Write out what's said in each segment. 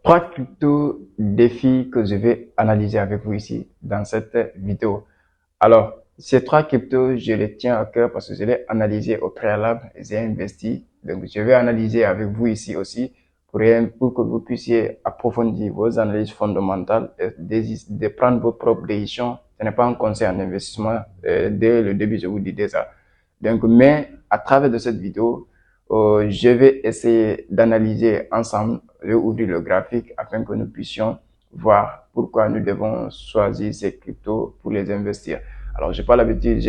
Trois crypto défis que je vais analyser avec vous ici dans cette vidéo. Alors, ces trois cryptos, je les tiens à cœur parce que je les analysé au préalable, j'ai investi. Donc, je vais analyser avec vous ici aussi pour que vous puissiez approfondir vos analyses fondamentales et de prendre vos propres décisions. Ce n'est pas un conseil en investissement. Dès le début, je vous dis déjà. Donc, mais à travers de cette vidéo, je vais essayer d'analyser ensemble, je vais ouvrir le graphique afin que nous puissions voir pourquoi nous devons choisir ces cryptos pour les investir. Alors, j'ai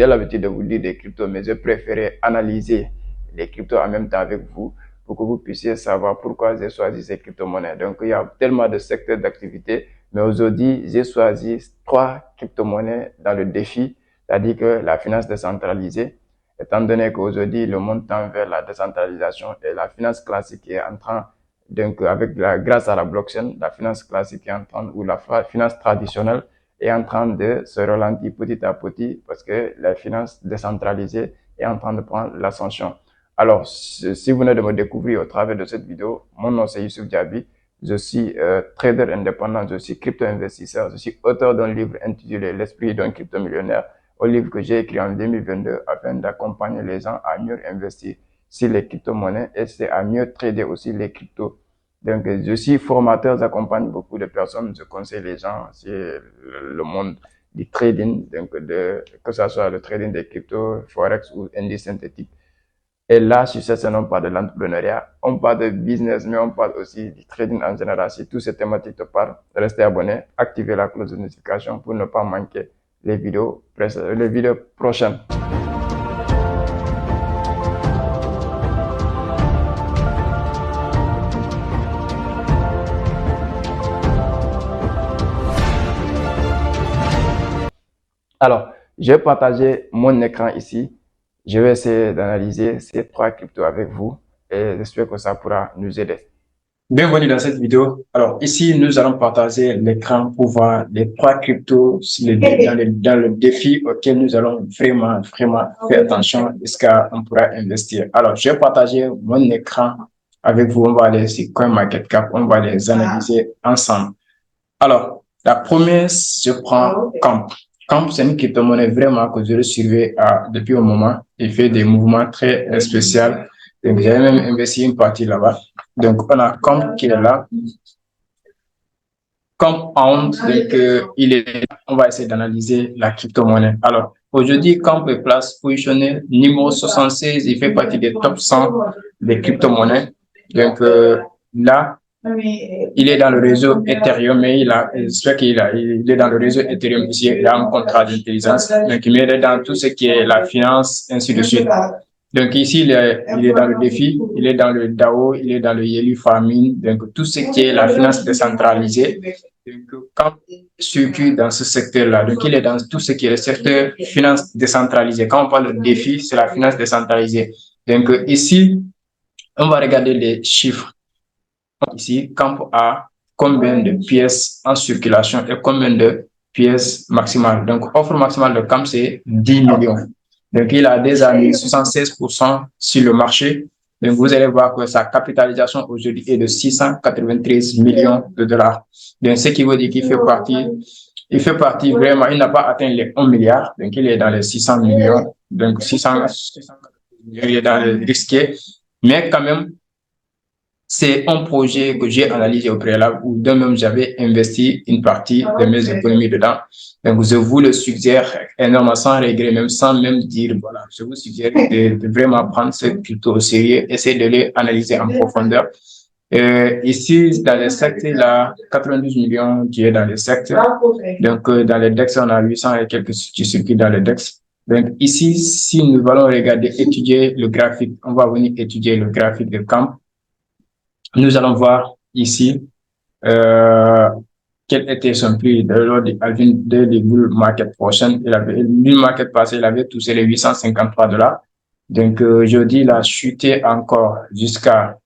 l'habitude de vous dire des cryptos, mais je préférais analyser les cryptos en même temps avec vous pour que vous puissiez savoir pourquoi j'ai choisi ces crypto-monnaies. Donc, il y a tellement de secteurs d'activité, mais aujourd'hui, j'ai choisi trois crypto-monnaies dans le défi, c'est-à-dire que la finance décentralisée, étant donné qu'aujourd'hui, le monde tend vers la décentralisation et la finance classique est en train, donc grâce à la blockchain, la finance classique est en train, ou la finance traditionnelle est en train de se ralentir petit à petit parce que la finance décentralisée est en train de prendre l'ascension. Alors, si vous venez de me découvrir au travers de cette vidéo, mon nom c'est Youssouf Diaby. Je suis trader indépendant, je suis crypto-investisseur, je suis auteur d'un livre intitulé L'esprit d'un crypto-millionnaire, au livre que j'ai écrit en 2022 afin d'accompagner les gens à mieux investir sur les crypto-monnaies et c'est à mieux trader aussi les cryptos. Donc, je suis formateur, j'accompagne beaucoup de personnes, je conseille les gens sur le monde du trading, donc que ce soit le trading des cryptos, forex ou indices synthétiques. Et là, sur cette scène, on parle de l'entrepreneuriat, on parle de business, mais on parle aussi du trading en général. Si toutes ces thématiques te parlent, restez abonné, activez la cloche de notification pour ne pas manquer les vidéos prochaines. Alors, je vais partager mon écran ici. Je vais essayer d'analyser ces trois cryptos avec vous et j'espère que ça pourra nous aider. Bienvenue dans cette vidéo. Alors ici, nous allons partager l'écran pour voir les trois cryptos dans le défi auquel nous allons vraiment faire attention jusqu'à on pourra investir. Alors, je vais partager mon écran avec vous. On va aller sur CoinMarketCap, on va les analyser ensemble. Alors, la première, je prends Camp. Camp, c'est une crypto-monnaie vraiment que je le suivais depuis un moment. Il fait des mouvements très spéciaux. Donc, j'avais même investi une partie là-bas. Donc, on a Camp qui est là. Compound, donc on va essayer d'analyser la crypto-monnaie. Alors, aujourd'hui, Camp est place positionnée numéro 76, il fait partie des top 100 des crypto-monnaies. Donc, là, il est dans le réseau Ethereum, mais il est dans le réseau Ethereum ici, il a un contrat d'intelligence. Donc, il est dans tout ce qui est la finance, ainsi de suite. Donc, ici, il est dans le défi, il est dans le DAO, il est dans le Yelu Farming, donc tout ce qui est la finance décentralisée. Donc, quand il circule dans ce secteur-là, donc il est dans tout ce qui est le secteur finance décentralisée. Quand on parle de défi, c'est la finance décentralisée. Donc, ici, on va regarder les chiffres. Ici, Camp a combien de pièces en circulation et combien de pièces maximales. Donc, offre maximale de Camp, c'est 10 millions. Donc, il a déjà mis 76% sur le marché. Donc, vous allez voir que sa capitalisation aujourd'hui est de 693 millions de dollars. Donc, ce qui veut dire qu'il fait partie vraiment, il n'a pas atteint les 1 milliard. Donc, il est dans les 600 millions. Donc, 600 millions, il est dans le risqué. Mais quand même, c'est un projet que j'ai analysé au préalable où de même j'avais investi une partie de mes économies dedans. Donc, je vous le suggère énormément sans regret, même sans même dire, voilà, je vous suggère de vraiment prendre ce crypto au sérieux, essayer de les analyser en profondeur. Ici, dans les secteurs, là, 92 millions qui est dans les secteurs. Donc, dans les DEX, on a 800 et quelques qui circulent dans les DEX. Donc, ici, si nous allons regarder, étudier le graphique, on va venir étudier le graphique de Camp. Nous allons voir ici quel était son prix lors de bull market prochaine. Le bull market passé, il avait touché les 853 dollars. Donc, aujourd'hui, il a chuté encore jusqu'à,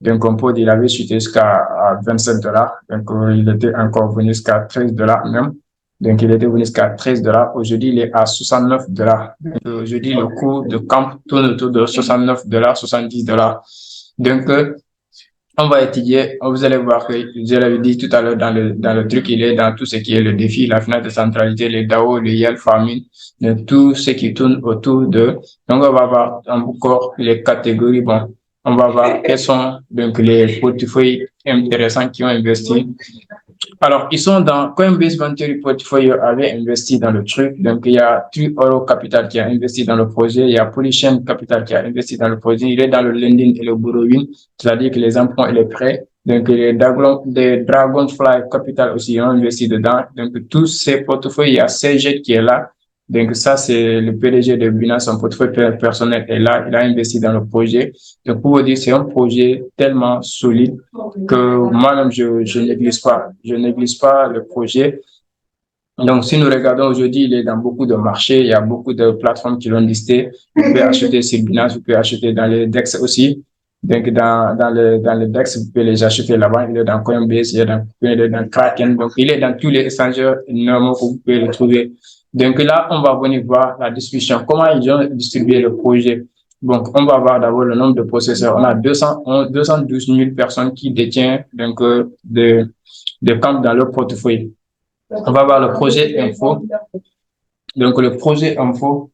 donc on peut dire, il avait chuté jusqu'à 27 dollars. Donc, il était encore venu jusqu'à 13 dollars même. Donc, il était venu jusqu'à 13 dollars. Aujourd'hui, il est à 69 dollars. Aujourd'hui, le cours de Camp tourne autour de 69 dollars, 70 dollars. Donc, On va étudier, vous allez voir que, je l'avais dit tout à l'heure dans le truc, il est dans tout ce qui est le défi, la finance de centralité, les DAO, le YEL farming, de tout ce qui tourne autour de. Donc, on va voir encore les catégories. Bon, on va voir quels sont donc les portefeuilles intéressants qui ont investi. Alors, ils sont dans Coinbase Venture Portfolio avait investi dans le truc. Donc, il y a True Euro Capital qui a investi dans le projet. Il y a Polychain Capital qui a investi dans le projet. Il est dans le lending et le borrowing, c'est-à-dire que les emprunts et les prêts. Donc, les Dragonfly Capital aussi ont investi dedans. Donc, tous ces portefeuilles, il y a CG qui est là. Donc, ça, c'est le PDG de Binance, son portefeuille personnel est là. Il a investi dans le projet. Donc, pour vous dire, c'est un projet tellement solide que moi-même, je néglige pas. Je néglige pas le projet. Donc, si nous regardons aujourd'hui, il est dans beaucoup de marchés. Il y a beaucoup de plateformes qui l'ont listé. Vous pouvez acheter sur Binance, vous pouvez acheter dans les DEX aussi. Donc, dans le DEX, vous pouvez les acheter là-bas. Il est dans Coinbase, il est dans Kraken. Donc, il est dans tous les échangeurs normaux que vous pouvez le trouver. Donc là, on va venir voir la distribution. Comment ils ont distribué le projet? Donc, on va voir d'abord le nombre de processeurs. On a 212 000 personnes qui détiennent donc de camps dans leur portefeuille. On va voir le projet info. Donc, le projet info,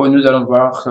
nous allons voir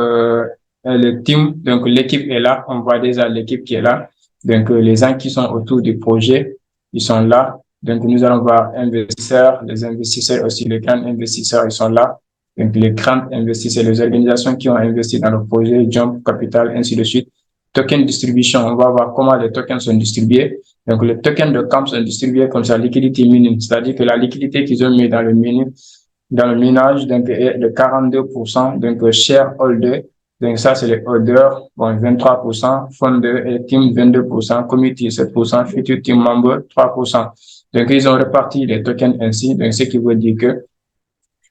le team. Donc, l'équipe est là. On voit déjà l'équipe qui est là. Donc, les gens qui sont autour du projet, ils sont là. Donc, nous allons voir investisseurs, les investisseurs aussi, les grands investisseurs, ils sont là. Donc, les grands investisseurs, les organisations qui ont investi dans le projet, Jump Capital, ainsi de suite. Token distribution, on va voir comment les tokens sont distribués. Donc, les tokens de camp sont distribués comme ça, liquidity mining, c'est-à-dire que la liquidité qu'ils ont mis dans le minage, donc, est de 42%, donc, shareholder. Donc, ça, c'est les holders, bon, 23%, founder et team, 22%, committee, 7%, future team member, 3%. Donc, ils ont réparti les tokens ainsi. Donc, ce qui veut dire que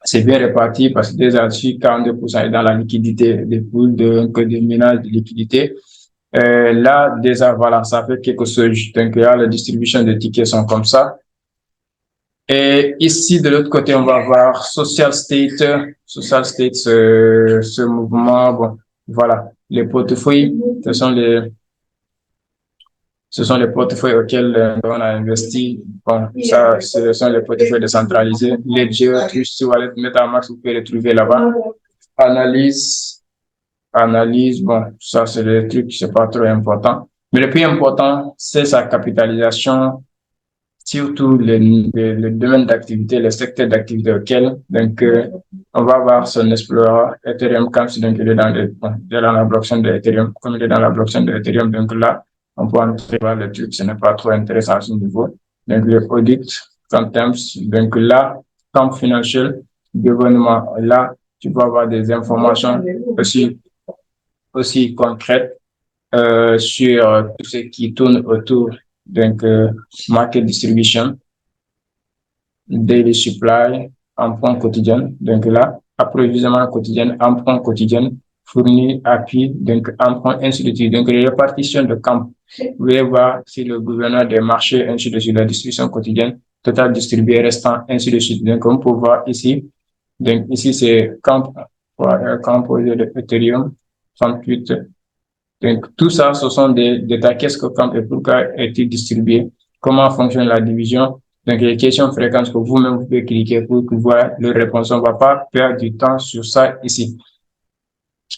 c'est bien réparti parce que déjà, sur 42% est dans la liquidité des pools de minage de liquidité. Là, déjà, voilà, ça fait quelque chose. Donc, là, la distribution des tickets sont comme ça. Et ici, de l'autre côté, on va voir Social State, ce mouvement. Bon, voilà, les portefeuilles, ce sont les portefeuilles auxquels on a investi. Bon, ça, ce sont les portefeuilles décentralisés. Ledger, Trust Wallet, MetaMask, vous pouvez les trouver là-bas. Analyse, bon, ça, c'est des trucs, c'est pas trop important. Mais le plus important, c'est sa capitalisation, surtout le domaine d'activité, le secteur d'activité auquel, donc, on va voir son Explorer, Ethereum Camps, donc il est dans la blockchain de Ethereum, comme il est dans la blockchain de Ethereum, donc là, on peut entrer voir le truc, ce n'est pas trop intéressant à ce niveau. Donc, le audit, contemps, donc là, camp financial, gouvernement, là, tu peux avoir des informations aussi concrètes, sur tout ce qui tourne autour, donc, market distribution, daily supply, emprunt quotidien. Donc là, approvisionnement quotidien, emprunt quotidien, fourni, appui, donc emprunt, ainsi de suite. Donc, répartition de camp. Vous pouvez voir si le gouverneur des marchés, ainsi de suite, la distribution quotidienne, total distribué, restant, ainsi de suite. Donc, on peut voir ici. Donc, ici, c'est camp, composé de Ethereum, 38. Donc, tout ça, ce sont des détails. Qu'est-ce que camp et pourquoi est-il distribué? Comment fonctionne la division? Donc, les questions fréquentes que vous-même vous pouvez cliquer pour voir les réponses. On ne va pas perdre du temps sur ça ici.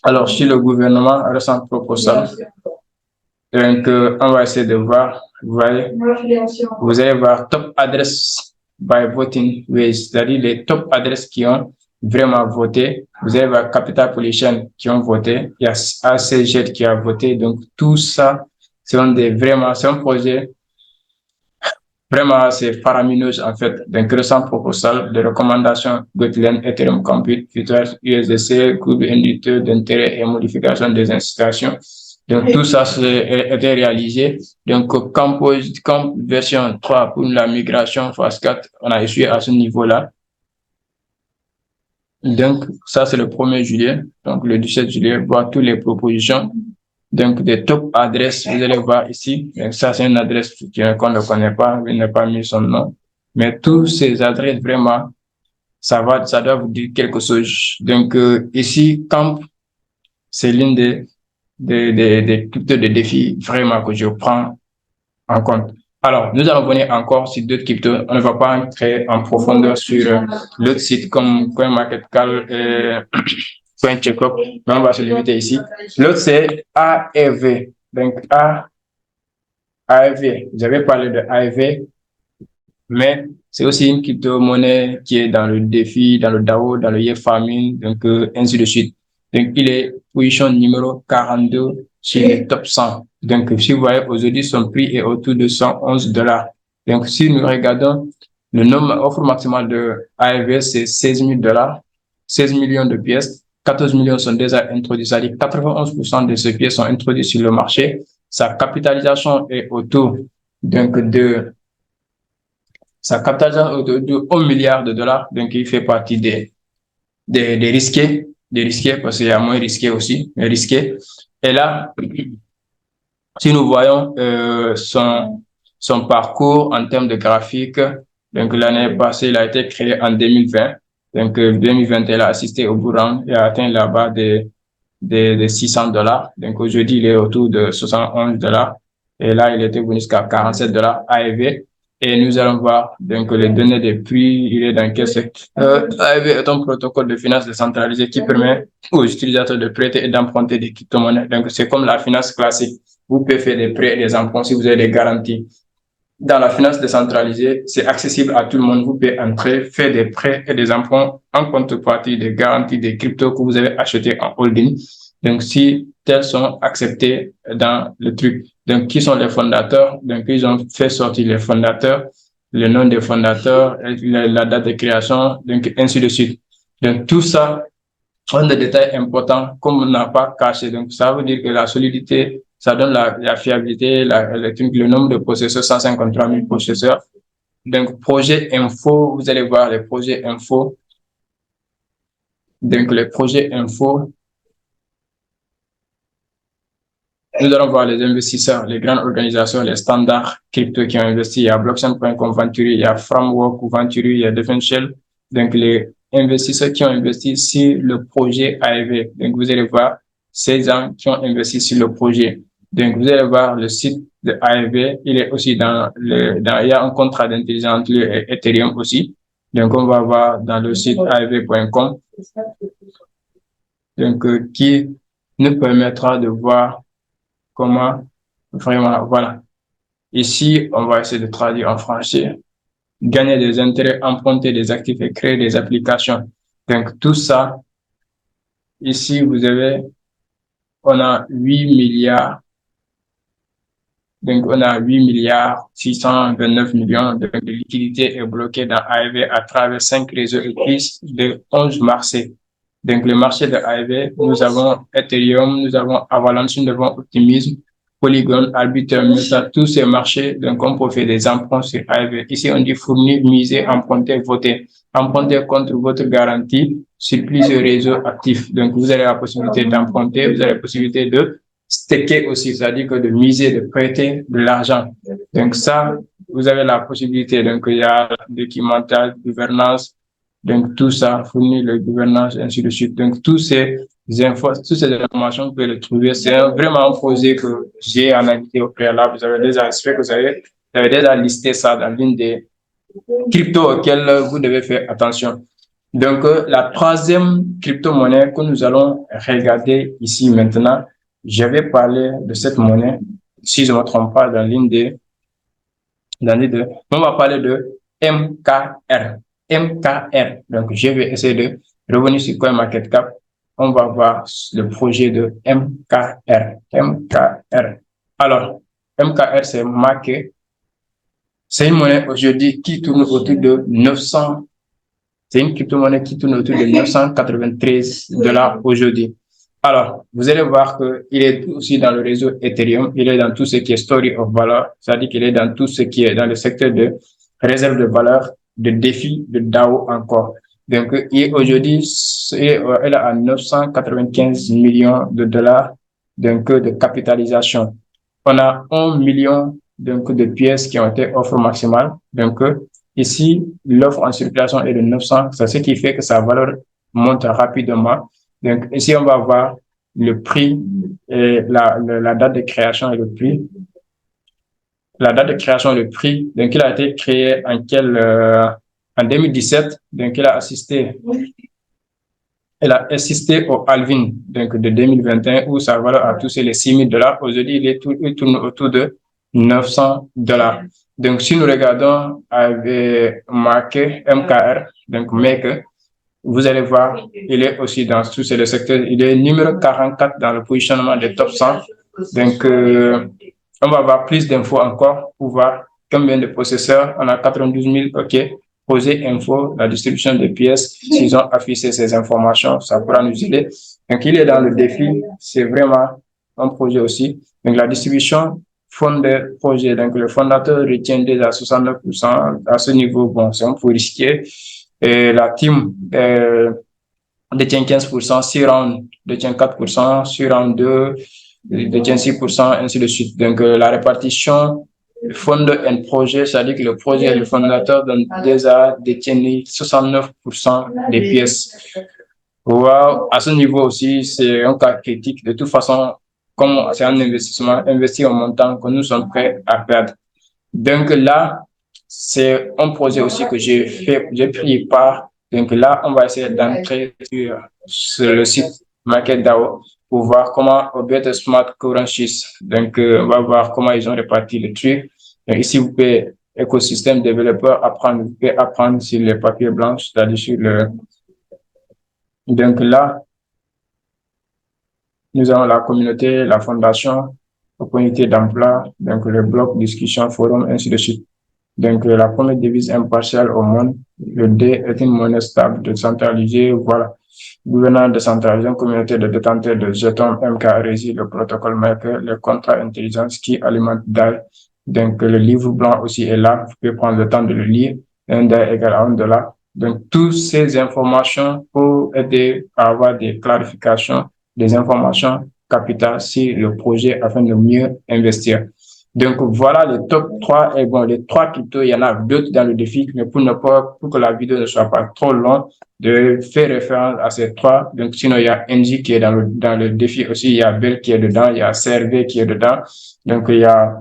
Alors, si le gouvernement ressent proposal, donc, on va essayer de voir. Vous voyez, vous allez voir top adresse by voting ways, c'est-à-dire les top adresses qui ont vraiment voté. Vous allez voir Capital Polychain qui ont voté. Il y a ACG qui a voté. Donc, tout ça, c'est un projet vraiment, c'est faramineux, en fait. Donc, récent proposal de recommandation Gotland, Ethereum Compute, Futures, USDC, coût indicateur d'intérêt et modification des incitations. Donc, tout ça a été réalisé. Donc, camp version 3 pour la migration phase 4, on a essuyé à ce niveau-là. Donc, ça, c'est le 1er juillet. Donc, le 17 juillet, voir toutes les propositions. Donc, des top adresses, vous allez voir ici. Donc, ça, c'est une adresse qu'on ne connaît pas, il n'a pas mis son nom. Mais toutes ces adresses, vraiment, ça doit vous dire quelque chose. Donc, ici, Camp, c'est l'une des cryptos de défi vraiment que je prends en compte. Alors, nous allons venir encore sur d'autres cryptos. On ne va pas entrer en profondeur sur l'autre site comme CoinMarketCap et CoinCheckup, mais on va se limiter ici. L'autre, c'est AEV. Donc, AEV. J'avais parlé de AEV, mais c'est aussi une crypto-monnaie qui est dans le défi, dans le DAO, dans le year farming, donc ainsi de suite. Donc, il est position numéro 42 chez les top 100. Donc, si vous voyez, aujourd'hui, son prix est autour de $111. Donc, si nous regardons le nombre offre maximale de AEV, c'est $16,000, 16 millions de pièces. 14 millions sont déjà introduits, c'est-à-dire 91% de ces pièces sont introduites sur le marché. Sa capitalisation est autour donc sa capitalisation autour de 1 milliard de dollars. Donc, il fait partie des risqués, parce qu'il y a moins risqués aussi, mais risqués. Et là, si nous voyons son parcours en termes de graphique, donc l'année passée, il a été créé en 2020. Donc, 2020, il a assisté au bourran et a atteint la barre des $600. Donc, aujourd'hui, il est autour de $71. Et là, il était venu jusqu'à $47 AEV. Et nous allons voir donc les données des prix. Il est dans quel secteur. AEV est un protocole de finance décentralisé qui permet aux utilisateurs de prêter et d'emprunter des crypto-monnaies. Donc, c'est comme la finance classique. Vous pouvez faire des prêts et des emprunts si vous avez des garanties. Dans la finance décentralisée, c'est accessible à tout le monde. Vous pouvez entrer, faire des prêts et des emprunts en contrepartie des garanties des cryptos que vous avez achetés en holding. Donc, si tels sont acceptés dans le truc. Donc, qui sont les fondateurs? Donc, ils ont fait sortir les fondateurs, le nom des fondateurs, la date de création, donc ainsi de suite. Donc, tout ça sont des détails importants comme on n'a pas caché. Donc, ça veut dire que la solidité, ça donne la fiabilité, le nombre de processeurs, 153 000 processeurs. Donc, projet info, vous allez voir les projets info. Donc, les projets info, nous allons voir les investisseurs, les grandes organisations, les standards crypto qui ont investi. Il y a Blockchain.com Venturi, il y a Framework Venturi, il y a Definition. Donc, les investisseurs qui ont investi sur le projet AEV. Donc, vous allez voir ces gens qui ont investi sur le projet. Donc, vous allez voir le site de AEV. Il est aussi il y a un contrat d'intelligence et Ethereum aussi. Donc, on va voir dans le site aev.com. Donc, qui nous permettra de voir comment vraiment, voilà. Ici, on va essayer de traduire en français. Gagner des intérêts, emprunter des actifs et créer des applications. Donc, tout ça, ici, on a 8 milliards. Donc, on a 8 milliards 629 millions de liquidités est bloquée dans AEV à travers 5 réseaux et plus de 11 marchés. Donc, le marché de AEV, nous avons Ethereum, nous avons Avalanche, nous avons Optimism, Polygon, Arbitrum, Meta, tous ces marchés. Donc, on peut faire des emprunts sur AEV. Ici, on dit fournir, miser, emprunter, voter. Emprunter contre votre garantie sur plusieurs réseaux actifs. Donc, vous avez la possibilité d'emprunter, vous avez la possibilité de staker aussi, c'est-à-dire que de miser, de prêter de l'argent. Donc, ça, vous avez la possibilité. Donc, il y a documentaire, gouvernance, donc tout ça, fournir la gouvernance, ainsi de suite. Donc, toutes ces informations, vous pouvez les trouver. C'est vraiment un projet que j'ai analysé au préalable. Vous avez déjà, j'espère que vous avez déjà listé ça dans l'une des cryptos auxquelles vous devez faire attention. Donc, la troisième crypto-monnaie que nous allons regarder ici maintenant, je vais parler de cette monnaie, si je ne me trompe pas, dans les deux. On va parler de MKR. MKR. Donc, je vais essayer de revenir sur CoinMarketCap. On va voir le projet de MKR. MKR. Alors, MKR, c'est marqué. C'est une monnaie aujourd'hui qui tourne autour de 900. C'est une crypto-monnaie qui tourne autour de $993 aujourd'hui. Alors, vous allez voir qu'il est aussi dans le réseau Ethereum. Il est dans tout ce qui est story of valeur. C'est-à-dire qu'il est dans tout ce qui est dans le secteur de réserve de valeur, de défi, de DAO encore. Donc, aujourd'hui, il est à 995 millions de dollars donc, de capitalisation. On a 1 million donc, de pièces qui ont été offres maximales. Donc, ici, l'offre en circulation est de 900. C'est ce qui fait que sa valeur monte rapidement. Donc, ici, on va voir le prix et la date de création et le prix. La date de création et le prix. Donc, il a été créé en 2017. Donc, elle a assisté au halving donc de 2021 où sa valeur a touché les $6,000. Aujourd'hui, il tourne autour de $900. Donc, si nous regardons avec marqué MKR, donc Maker, vous allez voir, il est aussi dans tous ces secteurs. Il est numéro 44 dans le positionnement des top 100. Donc, on va avoir plus d'infos encore pour voir combien de processeurs. On a 92 000, OK. Poser info, la distribution des pièces. S'ils ont affiché ces informations, ça pourra nous aider. Donc, il est dans le défi. C'est vraiment un projet aussi. Donc, la distribution fond de projet. Donc, le fondateur retient déjà 69%. À ce niveau, bon, c'est un peu risqué. Et la team détient 15%, 6 rounds détient 4%, 6 rounds 2 détient 6%, ainsi de suite. Donc, la répartition founder un projet, c'est-à-dire que le projet et le fondateur déjà détiennent 69% des pièces. Wow. À ce niveau aussi, c'est un cas critique. De toute façon, comme c'est un investissement, investir en montant que nous sommes prêts à perdre. Donc là, c'est un projet aussi que j'ai pris part. Donc là, on va essayer d'entrer sur le site MarketDAO pour voir comment Better Smart Currencies. Donc, on va voir comment ils ont réparti le truc. Donc, ici, vous pouvez, écosystème développeur, apprendre, vous pouvez apprendre sur les papiers blancs, c'est-à-dire sur le. Donc là, nous avons la communauté, la fondation, opportunité d'emploi, donc le bloc, discussion, forum, ainsi de suite. Donc, la première devise impartiale au monde, le D est une monnaie stable, décentralisée, voilà. Gouvernant décentralisé, une communauté de détenteurs de jetons MKRZ, le protocole Maker, le contrat intelligence qui alimente DAI. Donc, le livre blanc aussi est là. Vous pouvez prendre le temps de le lire. Un DAI égale à $1. Donc, toutes ces informations pour aider à avoir des clarifications, des informations capitales sur le projet afin de mieux investir. Donc, voilà les top 3. Et bon, les 3 cryptos, il y en a d'autres dans le défi, mais pour que la vidéo ne soit pas trop longue, de faire référence à ces 3. Donc, sinon, il y a NJ qui est dans le défi aussi, il y a Bell qui est dedans, il y a CRV qui est dedans. Donc, il y a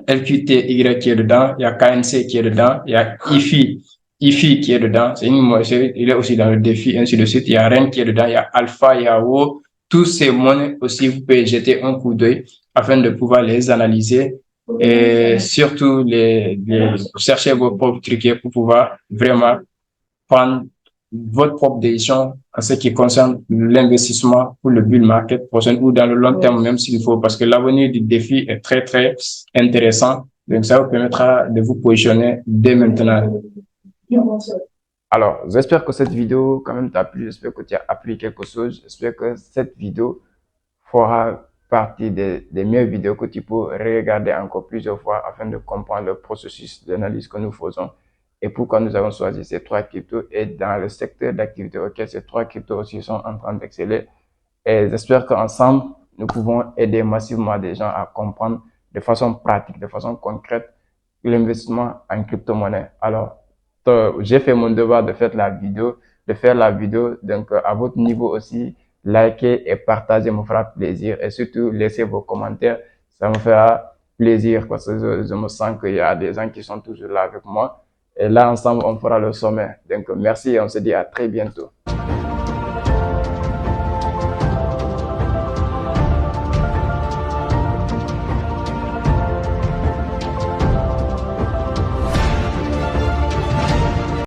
LQTY qui est dedans, il y a KNC qui est dedans, il y a IFI qui est dedans. Il est aussi dans le défi, ainsi de suite. Il y a REN qui est dedans, il y a Alpha, il y a WO. Tous ces monnaies aussi, vous pouvez jeter un coup d'œil afin de pouvoir les analyser et surtout chercher vos propres trucs pour pouvoir vraiment prendre votre propre décision en ce qui concerne l'investissement pour le bull market prochain ou dans le long terme, même s'il faut, parce que l'avenir du défi est très, très intéressant. Donc, ça vous permettra de vous positionner dès maintenant. Alors, j'espère que cette vidéo, quand même, t'a plu. J'espère que tu as appris quelque chose. J'espère que cette vidéo fera partie des meilleures vidéos que tu peux regarder encore plusieurs fois afin de comprendre le processus d'analyse que nous faisons et pourquoi nous avons choisi ces 3 cryptos et dans le secteur d'activité auquel ces 3 cryptos aussi sont en train d'exceller. Et j'espère qu'ensemble, nous pouvons aider massivement des gens à comprendre de façon pratique, de façon concrète, l'investissement en crypto-monnaie. Alors, j'ai fait mon devoir de faire la vidéo, donc à votre niveau aussi, likez et partagez me fera plaisir et surtout laissez vos commentaires, ça me fera plaisir parce que je me sens qu'il y a des gens qui sont toujours là avec moi et là ensemble on fera le sommet. Donc merci et on se dit à très bientôt.